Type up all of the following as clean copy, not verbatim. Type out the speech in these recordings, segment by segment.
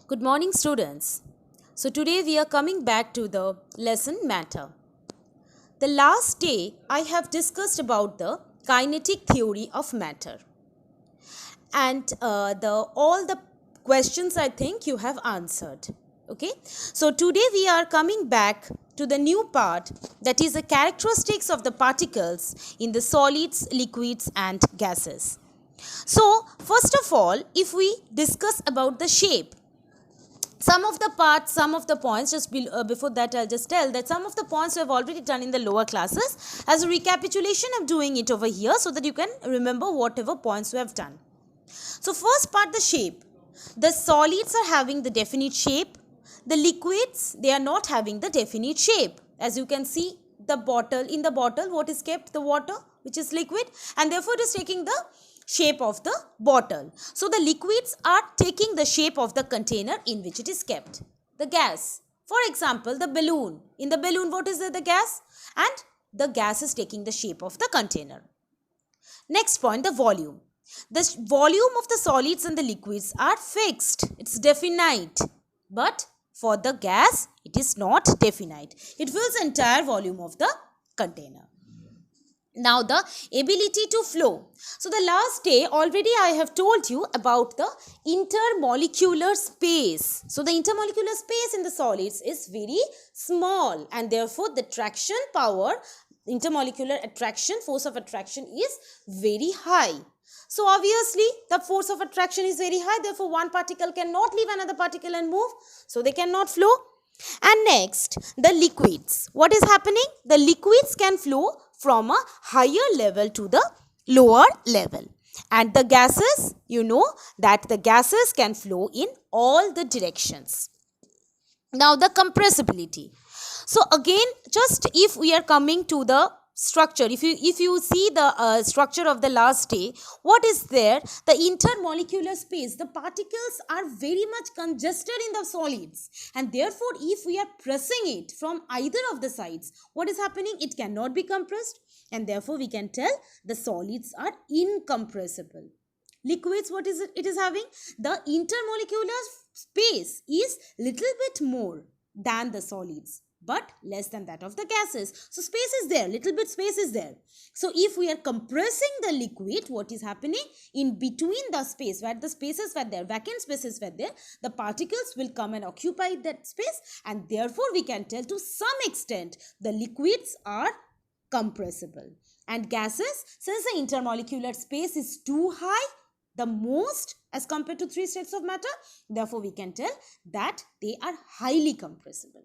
Good morning, students. So, today we are coming back to the lesson matter. The last day I have discussed about the kinetic theory of matter, and all the questions I think you have answered. Okay, so today we are coming back to the new part, that is the characteristics of the particles in the solids, liquids, and gases. So, first of all, if we discuss about the shape, some of the parts, some of the points, before that I'll just tell that some of the points we have already done in the lower classes. As a recapitulation, I'm doing it over here so that you can remember whatever points we have done. So first part, the shape. The solids are having the definite shape. The liquids, they are not having the definite shape. As you can see, in the bottle, what is kept? The water, which is liquid, and therefore it is taking the shape of the bottle. So the liquids are taking the shape of the container in which it is kept. The gas, for example, the balloon. In the balloon, what is the gas? And the gas is taking the shape of the container. Next point, the volume. The volume of the solids and the liquids are fixed. It's definite. But for the gas, it is not definite. It fills the entire volume of the container. Now the ability to flow. So the last day already I have told you about the intermolecular space. So the intermolecular space in the solids is very small, and therefore the traction power, intermolecular attraction, force of attraction is very high. So obviously the force of attraction is very high, therefore one particle cannot leave another particle and move, so they cannot flow. And next, the liquids. What is happening? The liquids can flow from a higher level to the lower level. And the gases, you know that the gases can flow in all the directions. Now the compressibility. So again, just if we are coming to the structure, if you see the structure of the last day, what is there? The intermolecular space. The particles are very much congested in the solids, and therefore if we are pressing it from either of the sides, what is happening? It cannot be compressed, and therefore we can tell the solids are incompressible. Liquids, what is it? It is having the intermolecular space is little bit more than the solids, but less than that of the gases. So space is there, little bit space is there. So if we are compressing the liquid, what is happening? In between the space, where the spaces were there, vacant spaces were there, the particles will come and occupy that space, and therefore we can tell to some extent the liquids are compressible. And gases, since the intermolecular space is too high, the most as compared to three states of matter, therefore we can tell that they are highly compressible.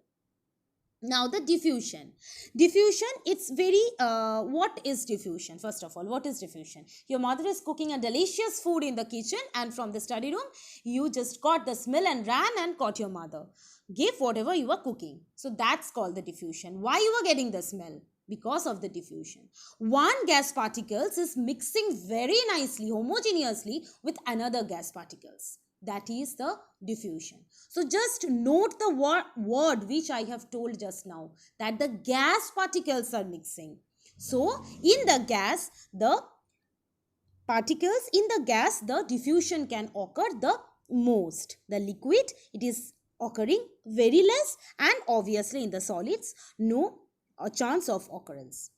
Now the diffusion. Diffusion, it's very, what is diffusion? First of all, what is diffusion? Your mother is cooking a delicious food in the kitchen, and from the study room, you just got the smell and ran and caught your mother. Give whatever you are cooking. So that's called the diffusion. Why you are getting the smell? Because of the diffusion. One gas particles is mixing very nicely, homogeneously with another gas particles. That is the diffusion. So just note the word which I have told just now, that the gas particles are mixing. So in the gas, the particles in the gas, the diffusion can occur the most. The liquid, it is occurring very less, and obviously in the solids, no chance of occurrence.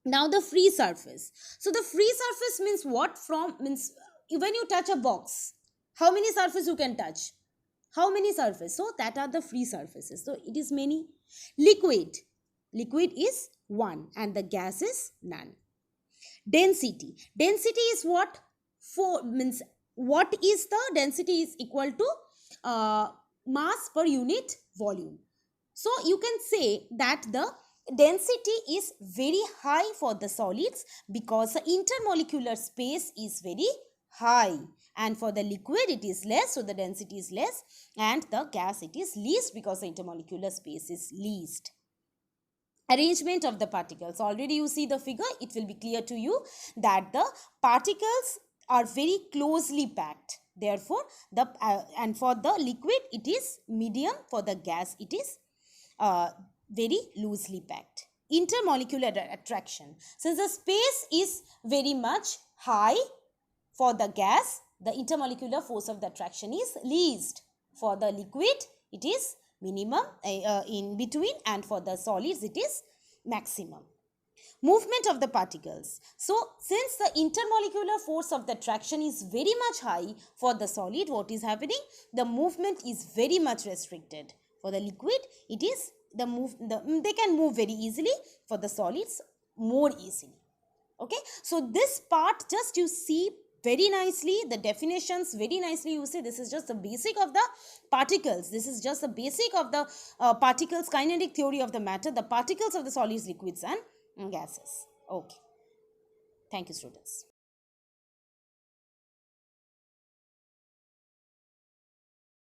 Now the free surface. So the free surface means what? Means when you touch a box, how many surfaces you can touch? How many surfaces? So that are the free surfaces. So it is many. Liquid. Liquid is one, and the gas is none. Density. Density is what? Means what is the density is equal to mass per unit volume. So you can say that the density is very high for the solids because the intermolecular space is very high, and for the liquid it is less, so the density is less, and the gas it is least because the intermolecular space is least. Arrangement of the particles. Already you see the figure, it will be clear to you that the particles are very closely packed. Therefore, and for the liquid it is medium, for the gas it is very loosely packed. Intermolecular attraction. Since the space is very much high for the gas, the intermolecular force of the attraction is least. For the liquid, it is minimum in between, and for the solids, it is maximum. Movement of the particles. So, since the intermolecular force of the attraction is very much high for the solid, what is happening? The movement is very much restricted. For the liquid, it is they can move very easily. For the solids, more easily. Okay, so this part just you see very nicely, the definitions very nicely. You see, this is just the basic of the particles. This is just the basic of the particles kinetic theory of the matter, the particles of the solids, liquids and gases. Okay, thank you, students.